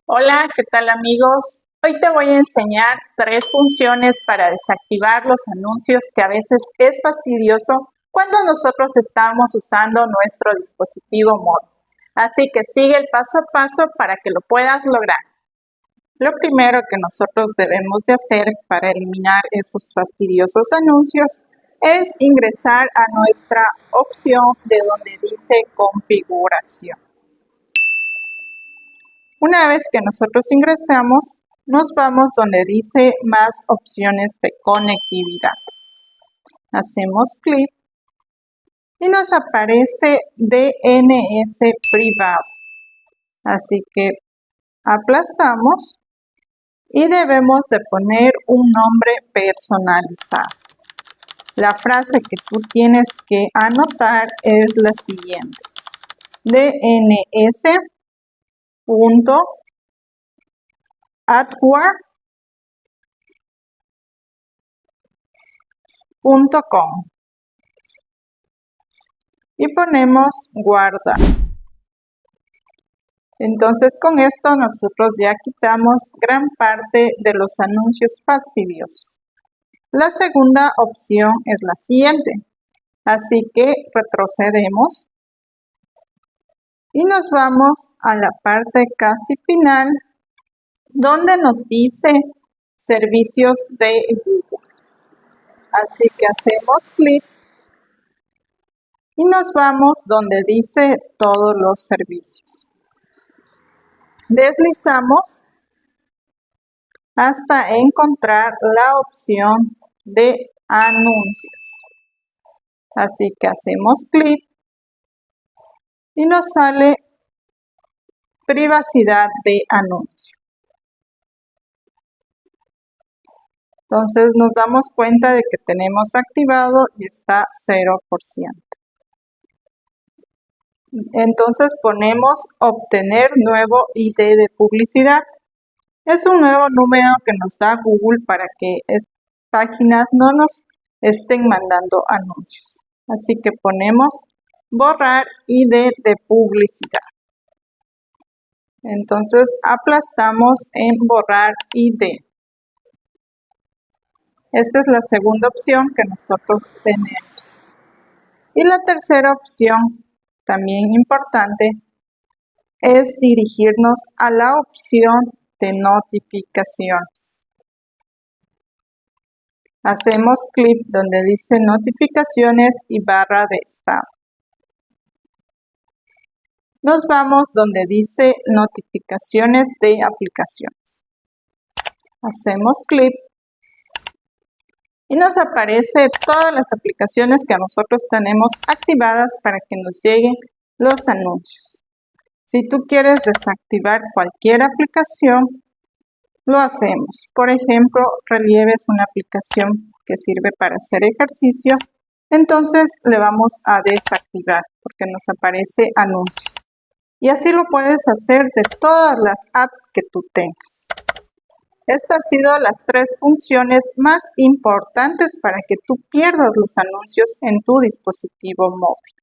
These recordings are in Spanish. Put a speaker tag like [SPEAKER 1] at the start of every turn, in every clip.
[SPEAKER 1] Hola, ¿qué tal amigos? Hoy te voy a enseñar 3 funciones para desactivar los anuncios que a veces es fastidioso cuando nosotros estamos usando nuestro dispositivo móvil. Así que sigue el paso a paso para que lo puedas lograr. Lo primero que nosotros debemos de hacer para eliminar esos fastidiosos anuncios es ingresar a nuestra opción de donde dice configuración. Una vez que nosotros ingresamos, nos vamos donde dice más opciones de conectividad. Hacemos clic y nos aparece DNS privado. Así que aplastamos y debemos de poner un nombre personalizado. La frase que tú tienes que anotar es la siguiente: dns.adware.com y ponemos guardar. Entonces con esto nosotros ya quitamos gran parte de los anuncios fastidiosos. La segunda opción es la siguiente, así que retrocedemos y nos vamos a la parte casi final donde nos dice servicios de Google. Así que hacemos clic y nos vamos donde dice todos los servicios. Deslizamos hasta encontrar la opción de anuncios. Así que hacemos clic y nos sale privacidad de anuncio. Entonces nos damos cuenta de que tenemos activado y está 0%. Entonces ponemos obtener nuevo ID de publicidad. Es un nuevo número que nos da Google para que estas páginas no nos estén mandando anuncios. Así que ponemos borrar ID de publicidad. Entonces aplastamos en borrar ID. Esta es la segunda opción que nosotros tenemos. Y la tercera opción, también importante, es dirigirnos a la opción de notificaciones. Hacemos clic donde dice notificaciones y barra de estado. Nos vamos donde dice notificaciones de aplicaciones. Hacemos clic y nos aparece todas las aplicaciones que nosotros tenemos activadas para que nos lleguen los anuncios. Si tú quieres desactivar cualquier aplicación, lo hacemos. Por ejemplo, Relieve es una aplicación que sirve para hacer ejercicio, entonces le vamos a desactivar porque nos aparece anuncios. Y así lo puedes hacer de todas las apps que tú tengas. Estas han sido las 3 funciones más importantes para que tú pierdas los anuncios en tu dispositivo móvil.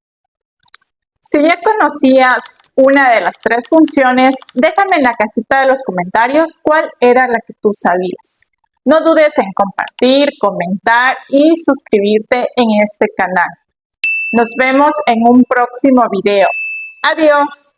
[SPEAKER 1] Si ya conocías una de las 3 funciones, déjame en la cajita de los comentarios cuál era la que tú sabías. No dudes en compartir, comentar y suscribirte en este canal. Nos vemos en un próximo video. Adiós.